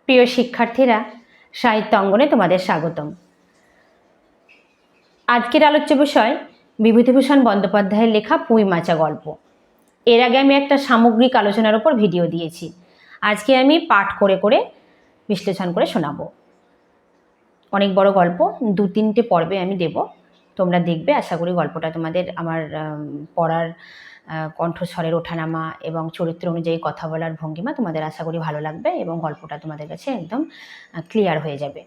প্রিয় শিক্ষার্থীরা, সাহিত্য অঙ্গনে তোমাদের স্বাগতম। আজকের আলোচ্য বিষয় বিভূতিভূষণ বন্দ্যোপাধ্যায়ের লেখা পুঁই মাচা গল্প। এর আগে আমি একটা সামগ্রিক আলোচনার উপর ভিডিও দিয়েছি। আজকে আমি পাঠ করে করে বিশ্লেষণ করে শোনাবো। অনেক বড় গল্প, 2-3টে পর্বে আমি দেব, তোমরা দেখবে। আশা করি গল্পটা তোমাদের আমার পড়ার কণ্ঠস্বরের ওঠানামা এবং চরিত্র অনুযায়ী কথা বলার ভঙ্গিমা তোমাদের আশা করি ভালো লাগবে এবং গল্পটা তোমাদের কাছে একদম ক্লিয়ার হয়ে যাবে।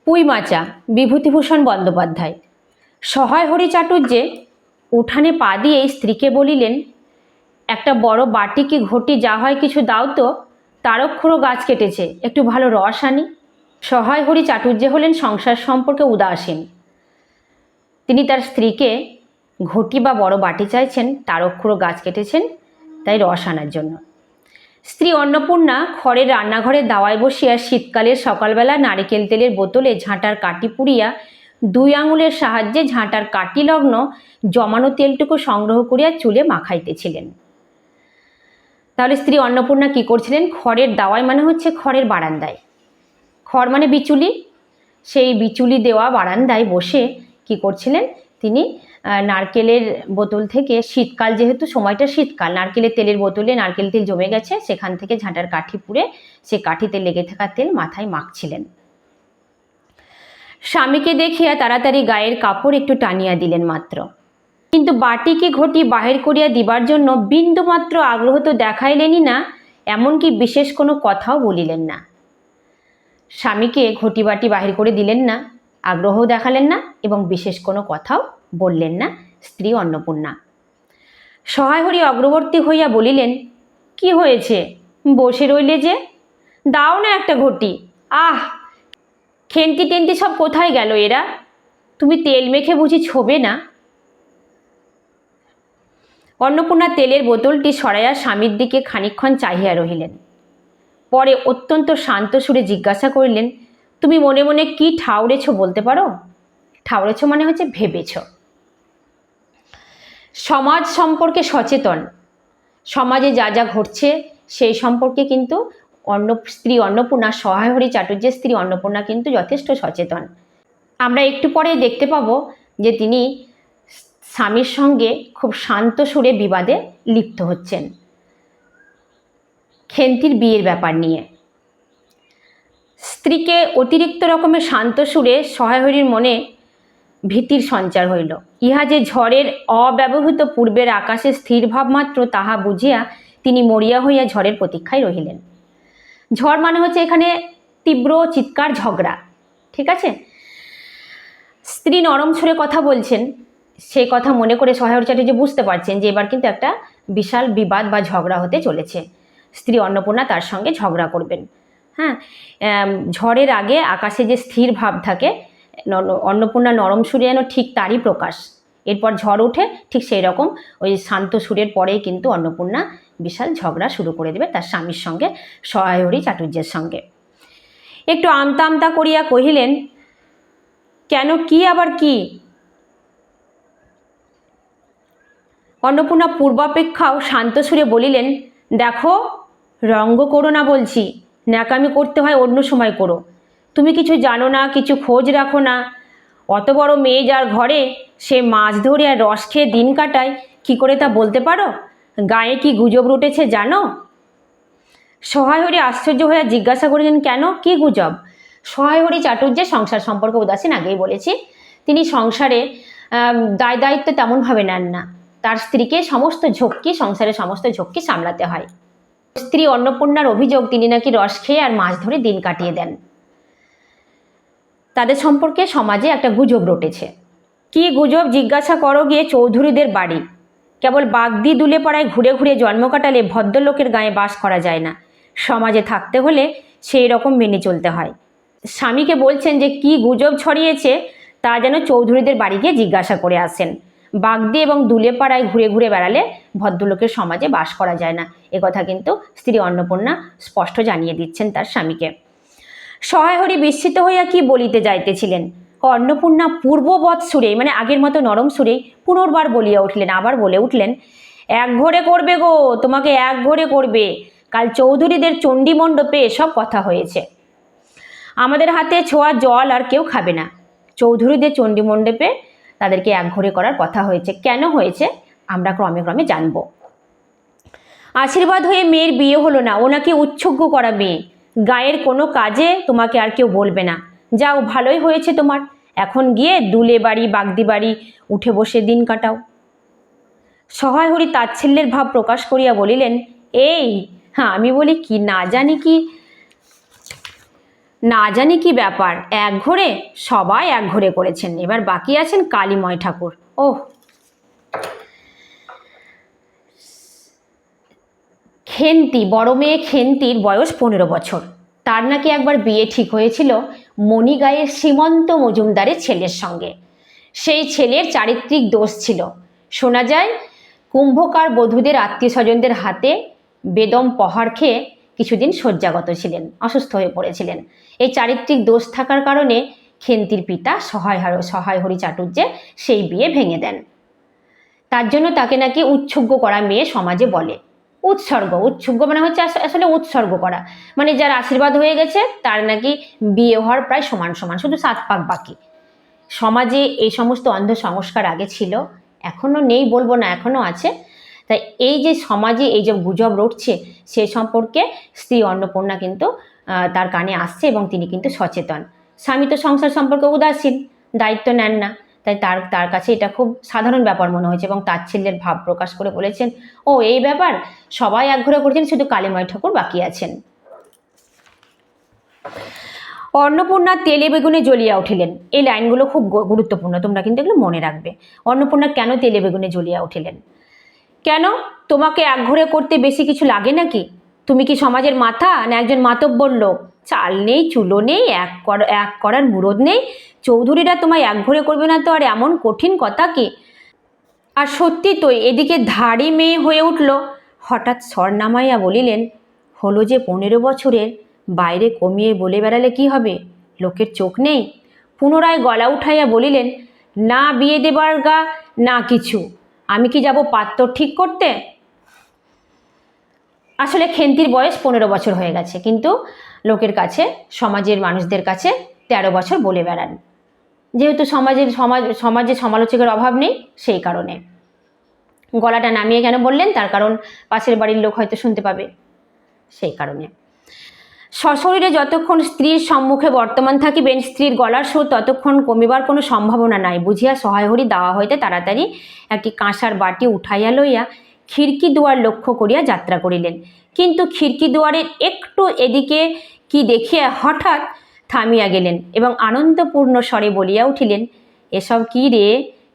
পুঁই মাচা, বিভূতিভূষণ বন্দ্যোপাধ্যায়। সহায় হরি চাটুর্যে উঠানে পা দিয়ে স্ত্রীকে বলিলেন, একটা বড় বাটি কি ঘটি যা হয় কিছু দাও তো, তারক্ষুরো গাছ কেটেছে, একটু ভালো রস আনি। সহায় হরি চাটুর্যে হলেন সংসার সম্পর্কে উদাসীন। তিনি তার স্ত্রীকে ঘটি বা বড় বাটি চাইছেন, তারক্ষুরো গাছ কেটেছেন, তাই রস আনার জন্য। স্ত্রী অন্নপূর্ণা খড়ের রান্নাঘরে দাওয়ায় বসিয়া শীতকালের সকালবেলা নারিকেল তেলের বোতলে ঝাঁটার কাঠি পুড়িয়া 2 আঙুলের সাহায্যে ঝাঁটার কাঠি লগ্ন জমানো তেলটুকু সংগ্রহ করিয়া চুলে মাখাইতেছিলেন। তাহলে স্ত্রী অন্নপূর্ণা কি করছিলেন? খড়ের দাওয়ায় মানে হচ্ছে খড়ের বারান্দায়, খড় মানে বিচুলি, সেই বিচুলি দেওয়া বারান্দায় বসে কি করছিলেন তিনি? নারকেলের বোতল থেকে, শীতকাল যেহেতু সময়টা শীতকাল, নারকেলের তেলের বোতলে নারকেল তেল জমে গেছে, সেখান থেকে ঝাঁটার কাঠি পুড়ে সে কাঠিতে লেগে থাকা তেল মাথায় মাখছিলেন। স্বামীকে দেখিয়া তাড়াতাড়ি গায়ের কাপড় একটু টানিয়া দিলেন মাত্র, কিন্তু বাটিকে ঘটি বাহির করিয়া দিবার জন্য বিন্দুমাত্র আগ্রহ তো দেখাইলেনই না, এমনকি বিশেষ কোনো কথাও বলিলেন না। স্বামীকে ঘটি বাটি বাহির করে দিলেন না, আগ্রহও দেখালেন না এবং বিশেষ কোনো কথাও বললেন না স্ত্রী অন্নপূর্ণা। সহায় হরি অগ্রবর্তী হইয়া বলিলেন, কি হয়েছে, বসে রইলে যে, দাও না একটা ঘটি। আহ, খেন্তি টেন্তি সব কোথায় গেল এরা? তুমি তেল মেখে বুঝি ছোবে না? অন্নপূর্ণা তেলের বোতলটি সরাইয়া স্বামীর দিকে খানিকক্ষণ চাহিয়া রহিলেন। পরে অত্যন্ত শান্ত সুরে জিজ্ঞাসা করিলেন, তুমি মনে মনে কি ঠাউরেছ বলতে পারো? ঠাউরেছ মানে হচ্ছে ভেবেছ। সমাজ সম্পর্কে সচেতন, সমাজে যা যা ঘটছে সেই সম্পর্কে কিন্তু স্ত্রী অন্নপূর্ণা, সহায় হরি চাটুর্যের স্ত্রী অন্নপূর্ণা কিন্তু যথেষ্ট সচেতন। আমরা একটু পরে দেখতে পাবো যে তিনি স্বামীর সঙ্গে খুব শান্ত সুরে বিবাদে লিপ্ত হচ্ছেন খেন্তির বিয়ের ব্যাপার নিয়ে। স্ত্রীকে অতিরিক্ত রকমের শান্ত সুরে সহায় হরির মনে ভীতির সঞ্চার হইল। ইহা যে ঝড়ের অব্যবহৃত পূর্বের আকাশে স্থির ভাব মাত্র, তাহা বুঝিয়া তিনি মরিয়া হইয়া ঝড়ের প্রতীক্ষায় রহিলেন। ঝড় মানে হচ্ছে এখানে তীব্র চিৎকার, ঝগড়া, ঠিক আছে? স্ত্রী নরম সুরে কথা বলছেন, সেই কথা মনে করে সহায় হরি চাটুর্য বুঝতে পারছেন যে এবার কিন্তু একটা বিশাল বিবাদ বা ঝগড়া হতে চলেছে। স্ত্রী অন্নপূর্ণা তার সঙ্গে ঝগড়া করবেন। হ্যাঁ, ঝড়ের আগে আকাশে যে স্থির ভাব থাকে, অন্নপূর্ণা নরম সুরে যেন ঠিক তারই প্রকাশ। এরপর ঝড় ওঠে, ঠিক সেই রকম ওই শান্ত সুরের পরেই কিন্তু অন্নপূর্ণা বিশাল ঝগড়া শুরু করে দেবে তার স্বামীর সঙ্গে, সহায় হরি চাটুর্যের সঙ্গে। একটু আমতা আমতা করিয়া কহিলেন, কেন, কি আবার কি? অন্নপূর্ণা পূর্বাপেক্ষাও শান্ত সুরে বলিলেন, দেখো, রঙ্গ করো না বলছি, ন্যাকামি করতে হয় অন্য সময় করো। তুমি কিছু জানো না, কিছু খোঁজ রাখো না। অত বড় মেয়ে যার ঘরে, সে মাছ ধরে আর রস খেয়ে দিন কাটায়, কি করে তা বলতে পারো? গায়ে কি গুজব রটেছে জানো? সহায় হরি আশ্চর্য হয়ে জিজ্ঞাসা করিলেন, কেন, কি গুজব? সহায় হরি চাটুর্যের সংসার সম্পর্কে উদাসীন, আগেই বলেছি। তিনি সংসারে দায় দায়িত্ব তেমনভাবে নেন না। তার স্ত্রীকে সমস্ত ঝক্কি, সংসারের সমস্ত ঝক্কি সামলাতে হয়। স্ত্রী অন্নপূর্ণার অভিযোগ, তিনি নাকি রস খেয়ে আর মাছ ধরে দিন কাটিয়ে দেন। তাদের সম্পর্কে সমাজে একটা গুজব রটেছে। কি গুজব জিজ্ঞাসা করো গিয়ে চৌধুরীদের বাড়ি। কেবল বাগদি দুলে পাড়ায় ঘুরে ঘুরে জন্ম কাটালে ভদ্রলোকের গায়ে বাস করা যায় না। সমাজে থাকতে হলে সেই রকম মেনে চলতে হয়। স্বামীকে বলছেন যে কি গুজব ছড়িয়েছে তা যেন চৌধুরীদের বাড়ি গিয়ে জিজ্ঞাসা করে আসেন। বাগদি এবং দুলে পাড়ায় ঘুরে ঘুরে বেড়ালে ভদ্রলোকের সমাজে বাস করা যায় না, একথা কিন্তু স্ত্রী অন্নপূর্ণা স্পষ্ট জানিয়ে দিচ্ছেন তার স্বামীকে। সহায় হরি বিস্মিত হইয়া কি বলিতে যাইতেছিলেন, অন্নপূর্ণা পূর্ববৎ সুরে, মানে আগের মতো নরম সুরেই পুনর্বার বলিয়া উঠলেন, আবার বলে উঠলেন, এক ঘরে করবে গো, তোমাকে এক ঘরে করবে। কাল চৌধুরীদের চণ্ডী মণ্ডপে এসব কথা হয়েছে। আমাদের হাতে ছোঁয়া জল আর কেউ খাবে না। চৌধুরীদের চণ্ডী মণ্ডপে তাদেরকে একঘরে করার কথা হয়েছে। কেন হয়েছে আমরা ক্রমে ক্রমে জানব। আশীর্বাদ হয়ে মেয়ের বিয়ে হলো না, ওনাকে উৎসর্গ করা মেয়ে। গায়ের কোনো কাজে তোমাকে আর কেউ বলবে না। যাও, ভালোই হয়েছে তোমার। এখন গিয়ে দুলে বাড়ি বাগদি বাড়ি উঠে বসে দিন কাটাও। সহায় হরি তাচ্ছিল্যের ভাব প্রকাশ করিয়া বলিলেন, এই হ্যাঁ, আমি বলি কি না জানি কি ব্যাপার, একঘরে সবাই একঘরে করেছেন, এবার বাকি আছেন কালীময় ঠাকুর। ওহ, খেন্তি, বড় মেয়ে খেন্তির বয়স 15 বছর। তার নাকি একবার বিয়ে ঠিক হয়েছিল মণিগাঁয়ের শ্রীমন্ত মজুমদারের ছেলের সঙ্গে। সেই ছেলের চারিত্রিক দোষ ছিল। শোনা যায় কুম্ভকার বধূদের আত্মীয় স্বজনদের হাতে বেদম প্রহার খেয়ে কিছুদিন শয্যাগত ছিলেন, অসুস্থ হয়ে পড়েছিলেন। এই চারিত্রিক দোষ থাকার কারণে খেন্তির পিতা সহায় হরি চাটুর্যে সেই বিয়ে ভেঙে দেন। তার জন্য তাকে নাকি উৎসর্গ করা মেয়ে সমাজে বলে। উৎসর্গ মানে হচ্ছে আসলে উৎসর্গ করা, মানে যার আশীর্বাদ হয়ে গেছে তার নাকি বিয়ে হওয়ার প্রায় সমান সমান, শুধু 7 পাক বাকি। সমাজে এই সমস্ত অন্ধ সংস্কার আগে ছিল, এখনো নেই বলবো না, এখনো আছে। তাই এই যে সমাজে এই যে গুজব রটছে সে সম্পর্কে স্ত্রী অন্নপূর্ণা কিন্তু তার কানে আসছে এবং তিনি কিন্তু সচেতন। স্বামী তো সংসার সম্পর্কে উদাসীন, দায়িত্ব নেন না, তাই তার কাছে এটা খুব সাধারণ ব্যাপার মনে হয়েছে এবং তাচ্ছিল্যের ভাব প্রকাশ করে বলেছেন, ও এই ব্যাপার, সবাই একঘরে করছেন, শুধু কালীময় ঠাকুর বাকি আছেন। অন্নপূর্ণা তেলে বেগুনে জ্বলিয়া উঠিলেন। এই লাইনগুলো খুব গুরুত্বপূর্ণ, তোমরা কিন্তু এগুলো মনে রাখবে। অন্নপূর্ণা কেন তেলে বেগুনে জ্বলিয়া উঠিলেন? কেন? তোমাকে একঘরে করতে বেশি কিছু লাগে নাকি? তুমি কি সমাজের মাথা না একজন মাতব্বর লোক? চাল নেই, চুলো নেই, এক করার মুরদ নেই, চৌধুরীরা তোমায় একঘরে করবে না তো আর এমন কঠিন কথা কি? আর সত্যি তো এদিকে ধাড়ি মেয়ে হয়ে উঠল। হঠাৎ স্বর নামাইয়া বলিলেন, হলো যে 15 বছরের, বাইরে কমিয়ে বলে বেড়ালে কি হবে? লোকের চোখ নেই? পুনরায় গলা উঠাইয়া বলিলেন, না বিয়ে দেবার গা না কিছু, আমি কি যাব পাত্র ঠিক করতে? আসলে খেন্তির বয়স 15 বছর হয়ে গেছে, কিন্তু লোকের কাছে, সমাজের মানুষদের কাছে 13 বছর বলে বেড়ান। যেহেতু সমাজে সমালোচকের অভাব নেই, সেই কারণে গলাটা নামিয়ে কেন বললেন, তার কারণ পাশের বাড়ির লোক হয়তো শুনতে পাবে, সেই কারণে। সশরীরে যতক্ষণ স্ত্রীর সম্মুখে বর্তমান থাকিবেন, স্ত্রীর গলার সুর ততক্ষণ কমিবার কোনো সম্ভাবনা নাই বুঝিয়া সহায়হরি দাওয়া হইতে তাড়াতাড়ি একটি কাঁসার বাটি উঠাইয়া লইয়া খিড়কি দুয়ার লক্ষ্য করিয়া যাত্রা করিলেন। কিন্তু খিড়কি দুয়ারের একটু এদিকে কি দেখিয়া হঠাৎ থামিয়া গেলেন এবং আনন্দপূর্ণ স্বরে বলিয়া উঠিলেন, এসব কি রে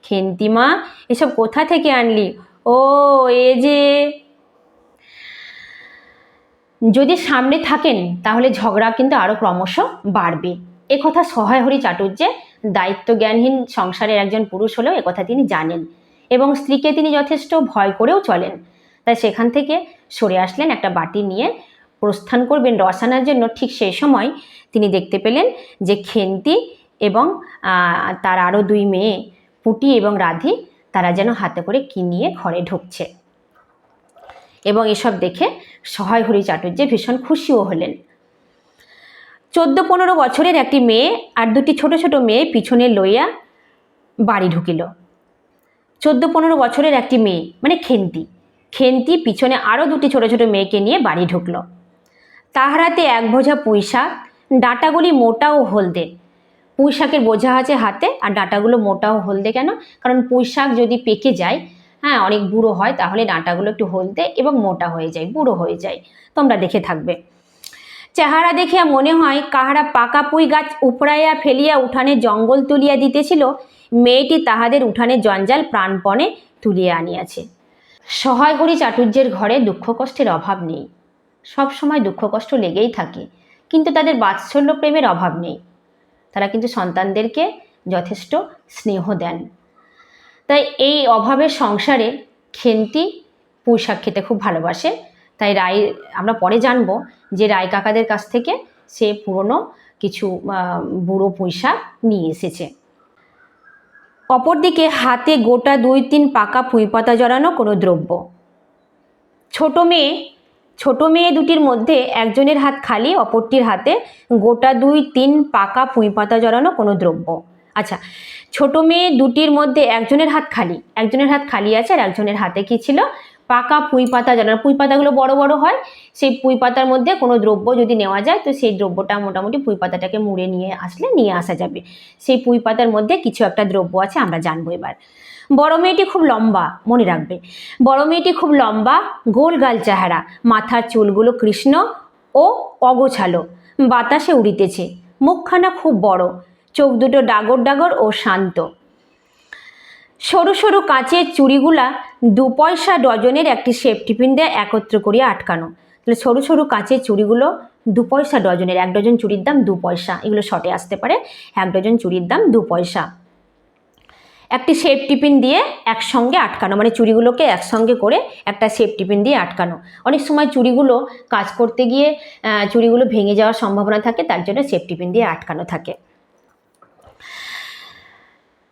খেন্তিমা, এসব কোথা থেকে আনলি? ও এ যে, যদি সামনে থাকেন তাহলে ঝগড়া কিন্তু আরও ক্রমশ বাড়বে। একথা সহায়হরি চাটুর্যে দায়িত্ব জ্ঞানহীন সংসারের একজন পুরুষ হলেও একথা তিনি জানেন এবং স্ত্রীকে তিনি যথেষ্ট ভয় করেও চলেন। তাই সেখান থেকে সরে আসলেন, একটা বাটি নিয়ে প্রস্থান করবেন রস আনার জন্য। ঠিক সেই সময় তিনি দেখতে পেলেন যে খেন্তি এবং তার আরও 2 মেয়ে পুটি এবং রাধি, তারা যেন হাতে করে কি নিয়ে ঘরে ঢুকছে এবং এসব দেখে সহায়হরি চাটুর্যে ভীষণ খুশিও হলেন। 14-15 বছরের একটি মেয়ে আর 2টি ছোট ছোট মেয়ে পিছনে লইয়া বাড়ি ঢুকিল। 14-15 বছরের একটি মেয়ে মানে খেন্তি পিছনে আরও 2টি ছোট ছোট মেয়েকে নিয়ে বাড়ি ঢুকল। তাহারাতে এক বোঝা পুঁই শাক, ডাঁটাগুলি মোটা ও হলদে। পুঁই শাকের বোঝা আছে হাতে, আর ডাঁটাগুলো মোটা ও হলদে কেন? কারণ পুঁই শাক যদি পেকে যায়, হ্যাঁ, অনেক বুড়ো হয়, তাহলে ডাঁটাগুলো একটু হলদে এবং মোটা হয়ে যায়, বুড়ো হয়ে যায়। তোমরা দেখে থাকবে। চেহারা দেখিয়া মনে হয় কাহারা পাকা পুঁই গাছ উপড়াইয়া ফেলিয়া উঠানে জঙ্গল তুলিয়া দিতেছিল, মেয়েটি তাহাদের উঠানে জঞ্জাল প্রাণপণে তুলিয়া আনিয়াছে। সহায়হরি চাটুর্যের ঘরে দুঃখ কষ্টের অভাব নেই, সব সময় দুঃখ কষ্ট লেগেই থাকে, কিন্তু তাদের বাৎসল্য প্রেমের অভাব নেই। তারা কিন্তু সন্তানদেরকে যথেষ্ট স্নেহ দেন। তাই এই অভাবের সংসারে খেন্তি পুঁই শাক খেতে খুব ভালোবাসে। তাই আমরা পরে জানবো যে রায় কাকাদের কাছ থেকে সে পুরনো কিছু বুড়ো পুঁই শাক নিয়ে এসেছে। অপরদিকে হাতে গোটা 2-3 পাকা পুঁই পাতা জড়ানো কোনো দ্রব্য। ছোট মেয়ে ছোট মেয়ে দুটির মধ্যে একজনের হাত খালি, অপরটির হাতে গোটা 2-3 পাকা পুঁই পাতা জড়ানো কোনো দ্রব্য। আচ্ছা, ছোট মেয়ে দুটির মধ্যে একজনের হাত খালি আছে, আর একজনের হাতে কি ছিল? পাকা পুঁই পাতা জড়ানো। পুঁই পাতাগুলো বড় বড় হয়, সেই পুঁই পাতার মধ্যে কোনো দ্রব্য যদি নেওয়া যায় তো সেই দ্রব্যটা মোটামুটি পুঁই পাতাটাকে মুড়ে নিয়ে আসা যাবে। সেই পুঁই পাতার মধ্যে কিছু একটা দ্রব্য আছে, আমরা জানবো এবার। বড় মেয়েটি খুব লম্বা, মনে রাখবে, বড় মেয়েটি খুব লম্বা, গোল গাল চেহারা, মাথার চুলগুলো কৃষ্ণ ও অগোছালো, বাতাসে উড়িতেছে, মুখখানা খুব বড়, চোখ দুটো ডাগর ডাগর ও শান্ত। সরু সরু কাঁচের চুড়িগুলা 2 পয়সা ডজনের একটি সেফটি পিন দিয়ে একত্র করিয়া আটকানো। তাহলে সরু সরু কাঁচের চুড়িগুলো 2 পয়সা ডজনের, 1 ডজন চুড়ির দাম 2 পয়সা, এগুলো শর্টে আসতে পারে। 1 ডজন চুড়ির দাম 2 পয়সা। একটি সেফটি পিন দিয়ে একসঙ্গে আটকানো, মানে চুড়িগুলোকে একসঙ্গে করে একটা সেফটি পিন দিয়ে আটকানো। অনেক সময় চুড়িগুলো কাজ করতে গিয়ে চুড়িগুলো ভেঙে যাওয়ার সম্ভাবনা থাকে, তার জন্য সেফটি পিন দিয়ে আটকানো থাকে।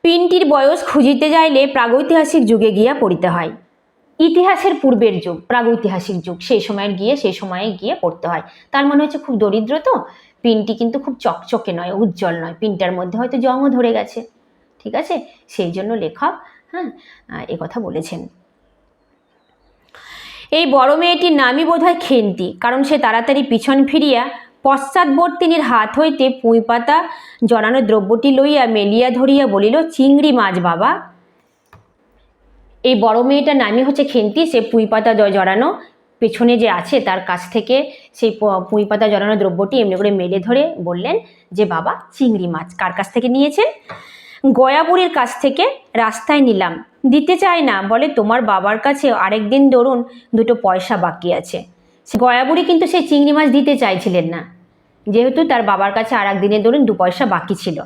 পিনটির বয়স খুঁজিতে যাইলে প্রাগৈতিহাসিক যুগে গিয়া পড়িতে হয়। ইতিহাসের পূর্বের যুগ, প্রাগৈতিহাসিক যুগ, সেই সময়ে গিয়ে পড়তে হয়। তার মনে হচ্ছে খুব দরিদ্র, তো পিনটি কিন্তু খুব চকচকে নয়, উজ্জ্বল নয়, পিনটার মধ্যে হয়তো জংও ধরে গেছে, ঠিক আছে, সেই জন্য লেখক কথা বলেছেন। এই বড় মেয়েটির নামই বোধহয় খেন্তি, কারণ সে তাড়াতাড়ি পিছন ফিরিয়া পশ্চাৎবর্তিনীর হাত হইতে পুঁই পাতা জড়ানো দ্রব্যটি লইয়া মেলিয়া ধরিয়া বলিল, চিংড়ি মাছ বাবা। এই বড় মেয়েটার নামই হচ্ছে খেন্তি। সে পুঁই পাতা জড়ানো পেছনে যে আছে তার কাছ থেকে সেই পুঁই পাতা জড়ানো দ্রব্যটি এমনি করে মেলে ধরে বললেন যে, বাবা চিংড়ি মাছ। কার কাছ থেকে নিয়েছেন? গয়াবুড়ির কাছ থেকে। রাস্তায় নিলাম, দিতে চায় না, বলে তোমার বাবার কাছে আরেকদিন ধরুন 2 পয়সা বাকি আছে। গয়াবুড়ি কিন্তু সেই চিংড়ি মাছ দিতে চাইছিলেন না, যেহেতু তার বাবার কাছে আর একদিনের ধরুন 2 পয়সা বাকি ছিল।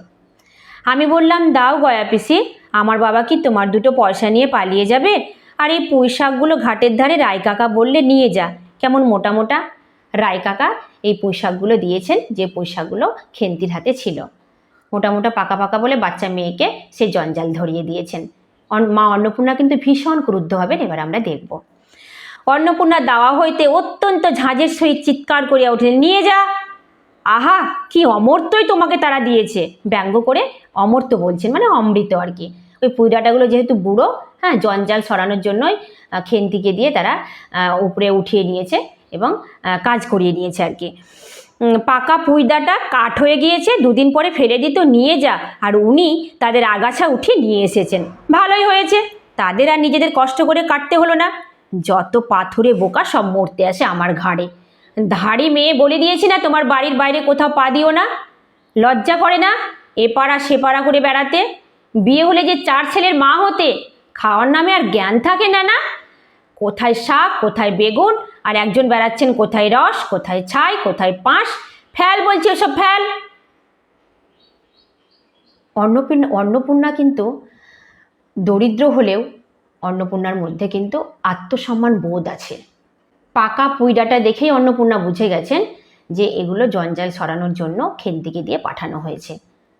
আমি বললাম, দাও গয়া পিসি, আমার বাবা কি তোমার 2 পয়সা নিয়ে পালিয়ে যাবে? আর এই পুঁই শাকগুলো ঘাটের ধারে রায় কাকা বললে নিয়ে যা, কেমন মোটা মোটা। রায় কাকা এই পুঁই শাকগুলো দিয়েছেন, যে পুঁই শাকগুলো খেন্তির হাতে ছিল, মোটা মোটা পাকা পাকা বলে বাচ্চা মেয়েকে সে জঞ্জাল ধরিয়ে দিয়েছেন। মা অন্নপূর্ণা কিন্তু ভীষণ ক্রুদ্ধ হবেন, এবার আমরা দেখব। অন্নপূর্ণা দাওয়া হইতে অত্যন্ত ঝাঁঝের সহিত চিৎকার করিয়া উঠলেন, নিয়ে যা। আহা, কি অমর্ত্যই তোমাকে তারা দিয়েছে, ব্যঙ্গ করে অমর্ত্য বলছেন, মানে অমৃত আর কি। ওই পুঁই ডাঁটাগুলো যেহেতু বুড়ো, জঞ্জাল সরানোর জন্যই খেন্তিকে দিয়ে তারা উপরে উঠিয়ে নিয়েছে এবং কাজ করিয়ে নিয়েছে আর কি। পাকা পুঁই ডাঁটা কাঠ হয়ে গিয়েছে, 2 দিন পরে ফেলে দিত, নিয়ে যা। আর উনি তাদের আগাছা উঠিয়ে নিয়ে এসেছেন, ভালোই হয়েছে, তাদের আর নিজেদের কষ্ট করে কাটতে হলো না। যত পাথুরে বোকা সব মরতে আসে আমার ঘাড়ে। ধাড়ি মেয়ে বলে দিয়েছি না, তোমার বাড়ির বাইরে কোথাও পা দিও না। লজ্জা করে না এ পাড়া সে পাড়া করে বেড়াতে? বিয়ে হলে যে 4 ছেলের মা হতে, খাওয়ার নামে আর জ্ঞান থাকে না। না, কোথায় শাক, কোথায় বেগুন, আর একজন বেড়াচ্ছেন কোথায় রস, কোথায় ছাই, কোথায় পাঁশ। ফেল বলছি, ওসব ফেল। অন্নপূর্ণা কিন্তু দরিদ্র হলেও অন্নপূর্ণার মধ্যে কিন্তু আত্মসম্মান বোধ আছে। পাকা পুঁই ডাঁটা দেখেই অন্নপূর্ণা বুঝে গেছেন যে এগুলো জঞ্জাল সরানোর জন্য খেন্তিকে দিয়ে পাঠানো হয়েছে।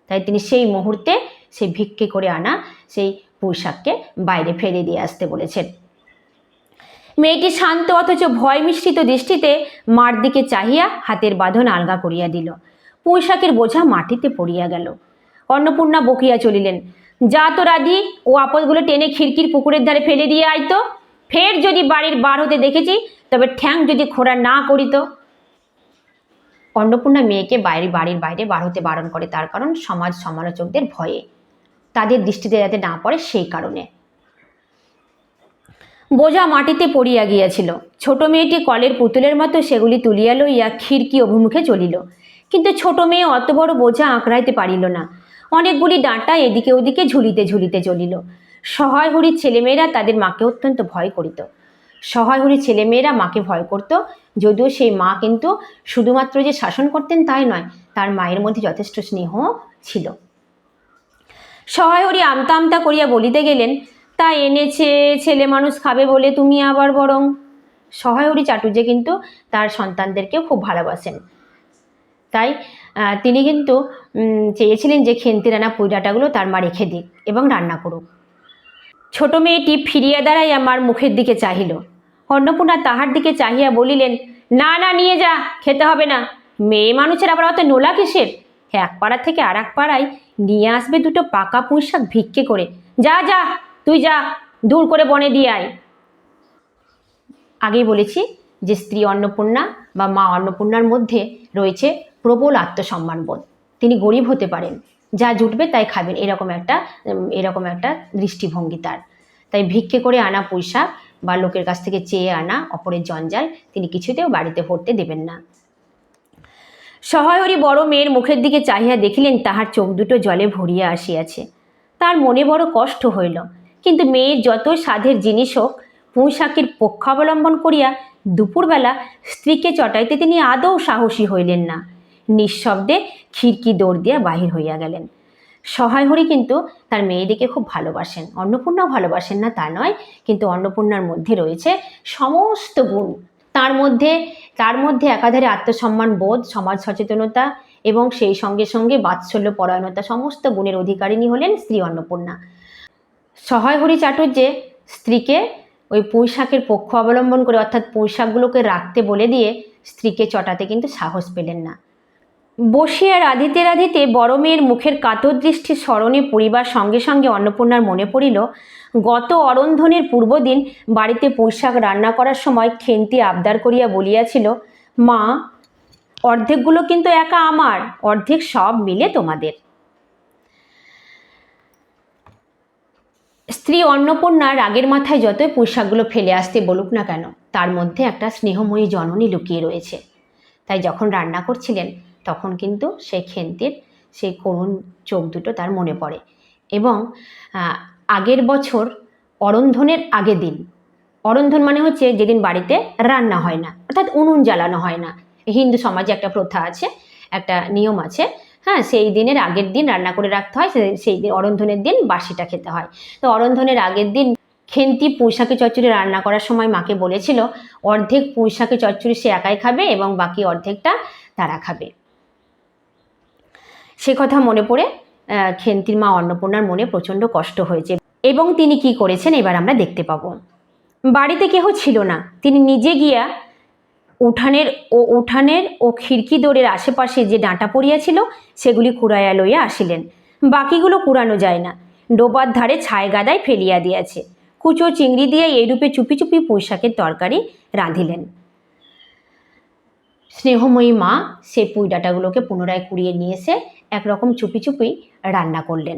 তাই তিনি সেই মুহূর্তে সেই ভিক্ষে করে আনা সেই পুঁই শাককে বাইরে ফেলে দিয়ে আসতে বলেছেন। মেয়েটি শান্ত অথচ ভয় মিশ্রিত দৃষ্টিতে মার দিকে চাহিয়া হাতের বাঁধন আলগা করিয়া দিল। পুঁই শাকের বোঝা মাটিতে পড়িয়া গেল। অন্নপূর্ণা বকিয়া চলিলেন, যা তো রাধি, ও আপদগুলো টেনে খিড়কির পুকুরের ধারে ফেলে দিয়ে আইতো। ফের যদি বাড়ির বার হতে দেখেছি, তবে ঠ্যাং যদি খোঁড়া না করিত। অন্নপূর্ণা মেয়েকে বাড়ির বাইরে বার হতে বারণ করে, তার কারণ সমাজ সমালোচকদের ভয়ে, তাদের দৃষ্টিতে যাতে না পড়ে সেই কারণে। বোঝা মাটিতে পড়িয়া গিয়াছিল। ছোট মেয়েটি কলের পুতুলের মতো সেগুলি তুলিয়া লইয়া খিড়কি অভিমুখে চলিল, কিন্তু ছোট মেয়ে অত বড় বোঝা আঁকড়াইতে পারিল না। অনেকগুলি ডাঁটা এদিকে ওদিকে ঝুলিতে ঝুলিতে চলিল। সহায় হরির ছেলেমেয়েরা তাদের মাকে অত্যন্ত ভয় করিত। সহায় হরির ছেলেমেয়েরা মাকে ভয় করত, যদিও সেই মা কিন্তু শুধুমাত্র যে শাসন করতেন তাই নয়, তার মায়ের মধ্যে যথেষ্ট স্নেহ ছিল। সহায় হরি আমতা আমতা করিয়া বলিতে গেলেন, তা এনেছে, ছেলে মানুষ খাবে বলে তুমি আবার বরং। সহায় হরি চাটুর্যে কিন্তু তার সন্তানদেরকে খুব ভালোবাসেন, তাই তিনি কিন্তু চেয়েছিলেন যে খেন্তি রান্না পুঁই ডাঁটাগুলো তার মা রেখে দিক এবং রান্না করুক। ছোট মেয়েটি ফিরিয়া দাঁড়াইয়া মার মুখের দিকে চাহিল। অন্নপূর্ণা তাহার দিকে চাহিয়া বলিলেন, না না, নিয়ে যা, খেতে হবে না। মেয়ে মানুষের আবার অত নোলা কিসের? এক পাড়া থেকে আর এক পাড়ায় নিয়ে আসবে দুটো পাকা পুঁই শাক ভিক্ষে করে। যা যা, তুই যা, দূর করে বনে দিয়ে আয়। আগেই বলেছি যে স্ত্রী অন্নপূর্ণা বা মা অন্নপূর্ণার মধ্যে রয়েছে প্রবল আত্মসম্মানবোধ। তিনি গরিব হতে পারেন, যা জুটবে তাই খাবেন, এরকম একটা দৃষ্টিভঙ্গি তার। তাই ভিক্ষে করে আনা পুঁই শাক বা লোকের কাছ থেকে চেয়ে আনা অপরের জঞ্জাল তিনি কিছুতেও বাড়িতে ভরতে দেবেন না। সহায়রী বড় মেয়ের মুখের দিকে চাহিয়া দেখিলেন তাহার চোখ দুটো জলে ভরিয়া আসিয়াছে। তার মনে বড় কষ্ট হইল, কিন্তু মেয়ের যত সাধের জিনিস হোক, পুঁই শাকের পক্ষাবলম্বন করিয়া দুপুরবেলা স্ত্রীকে চটাইতে তিনি আদৌ সাহসী হইলেন না। নিঃশব্দে খিড়কি দৌড় দিয়া বাহির হইয়া গেলেন। সহায়হরি কিন্তু তার মেয়েদেরকে খুব ভালোবাসেন, অন্নপূর্ণাও ভালোবাসেন না তা নয়, কিন্তু অন্নপূর্ণার মধ্যে রয়েছে সমস্ত গুণ। তার মধ্যে একাধারে আত্মসম্মান বোধ, সমাজ সচেতনতা এবং সেই সঙ্গে সঙ্গে বাৎসল্য পরায়ণতা, সমস্ত গুণের অধিকারিণী হলেন স্ত্রী অন্নপূর্ণা। সহায়হরি চাটুর্যে স্ত্রীকে ওই পুঁই শাকের পক্ষ অবলম্বন করে, অর্থাৎ পুঁই শাকগুলোকে রাখতে বলে দিয়ে স্ত্রীকে চটাতে কিন্তু সাহস পেলেন না। বসিয়া রাঁধিতে রাঁধিতে বড় মেয়ের মুখের কাতর দৃষ্টি স্মরণে পড়িবার সঙ্গে সঙ্গে অন্নপূর্ণার মনে পড়িল গত অরন্ধনের পূর্বদিন বাড়িতে পুঁই শাক রান্না করার সময় খেন্তি আবদার করিয়া বলিয়াছিল, মা, অর্ধেকগুলো কিন্তু একা আমার, অর্ধেক সব মিলে তোমাদের। স্ত্রী অন্নপূর্ণা রাগের মাথায় যতই পুঁই শাকগুলো ফেলে আসতে বলুক না কেন, তার মধ্যে একটা স্নেহময়ী জননী লুকিয়ে রয়েছে। তাই যখন রান্না করছিলেন তখন কিন্তু সেই খেন্তির সেই করুণ চোখ দুটো তার মনে পড়ে। এবং আগের বছর অরন্ধনের আগের দিন, অরন্ধন মানে হচ্ছে যেদিন বাড়িতে রান্না হয় না, অর্থাৎ উনুন জ্বালানো হয় না। হিন্দু সমাজে একটা প্রথা আছে, একটা নিয়ম আছে, হ্যাঁ, সেই দিনের আগের দিন রান্না করে রাখতে হয়, সেই দিন অরন্ধনের দিন বাসিটা খেতে হয়। তো অরন্ধনের আগের দিন খেন্তি পুঁই শাকের চচ্চড়ি রান্না করার সময় মাকে বলেছিল অর্ধেক পুঁই শাকের চচ্চড়ি সে একাই খাবে এবং বাকি অর্ধেকটা তারা খাবে। সে কথা মনে পড়ে খেন্তির মা অন্নপূর্ণার মনে প্রচণ্ড কষ্ট হয়েছে এবং তিনি কি করেছেন এবার আমরা দেখতে পাবো। বাড়িতে কেহ ছিল না, তিনি নিজে গিয়া উঠানের ও খিড়কি দোরের আশেপাশে যে ডাঁটা পড়িয়াছিল সেগুলি কুড়াইয়া লইয়া আসিলেন। বাকিগুলো কুড়ানো যায় না, ডোবার ধারে ছায় গাদায় ফেলিয়া দিয়াছে। কুচো চিংড়ি দিয়া এইরূপে চুপি চুপি পুঁই শাকের তরকারি রাঁধিলেন। স্নেহময়ী মা সেই পুঁই ডাঁটাগুলোকে পুনরায় কুড়িয়ে নিয়ে এসে একরকম চুপি চুপি রান্না করলেন।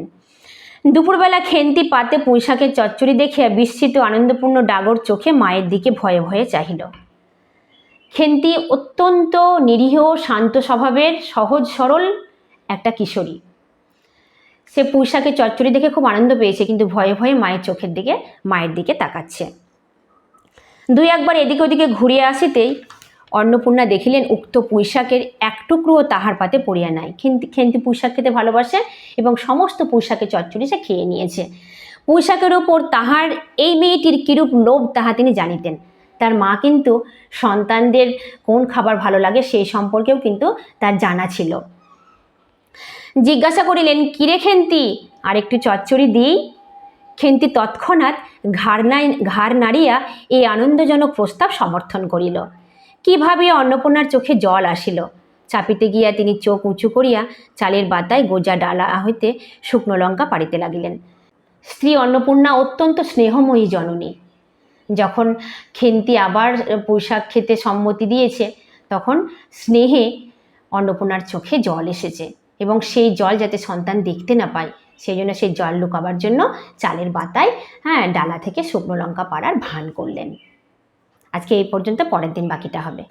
দুপুরবেলা খেন্তি পাতে পুঁই শাকের চচ্চড়ি দেখিয়া বিস্মিত আনন্দপূর্ণ ডাগর চোখে মায়ের দিকে ভয়ে ভয়ে চাহিল। খেন্তি অত্যন্ত নিরীহ শান্ত স্বভাবের সহজ সরল একটা কিশোরী। সে পুঁই শাকের চচ্চড়ি দেখে খুব আনন্দ পেয়েছে, কিন্তু ভয়ে ভয়ে মায়ের দিকে তাকাচ্ছে। দুই একবার এদিকে ওদিকে ঘুরিয়ে আসিতেই অন্নপূর্ণা দেখিলেন উক্ত পুঁই শাকের এক টুকরোও তাহার পাতে পড়িয়া নাই। খেন্তি পুঁই শাক খেতে ভালোবাসে এবং সমস্ত পুঁই শাকের চচ্চড়ি সে খেয়ে নিয়েছে। পুঁই শাকের ওপর তাহার এই মেয়েটির কিরূপ লোভ তাহা তিনি জানিতেন। তার মা কিন্তু সন্তানদের কোন খাবার ভালো লাগে সেই সম্পর্কেও কিন্তু তার জানা ছিল। জিজ্ঞাসা করিলেন, কিরে খেন্তি, আর একটু চচ্চড়ি দিই? খেন্তি তৎক্ষণাৎ ঘাড় নাড়িয়া এই আনন্দজনক প্রস্তাব সমর্থন করিল। কিভাবে অন্নপূর্ণার চোখে জল আসিল। চাপিতে গিয়া তিনি চোখ উঁচু করিয়া চালের বাতায় গোজা ডালা হইতে শুকনো লঙ্কা পাড়িতে লাগিলেন। স্ত্রী অন্নপূর্ণা অত্যন্ত স্নেহময়ী জননী। যখন খেন্তি আবার পুঁই শাক খেতে সম্মতি দিয়েছে তখন স্নেহে অন্নপূর্ণার চোখে জল এসেছে এবং সেই জল যাতে সন্তান দেখতে না পায় সেই জন্য সেই জল লুকাবার জন্য চালের বাতায় ডালা থেকে শুকনো লঙ্কা পাড়ার ভান করলেন। আজকে এই পর্যন্ত, পরের দিন বাকিটা হবে।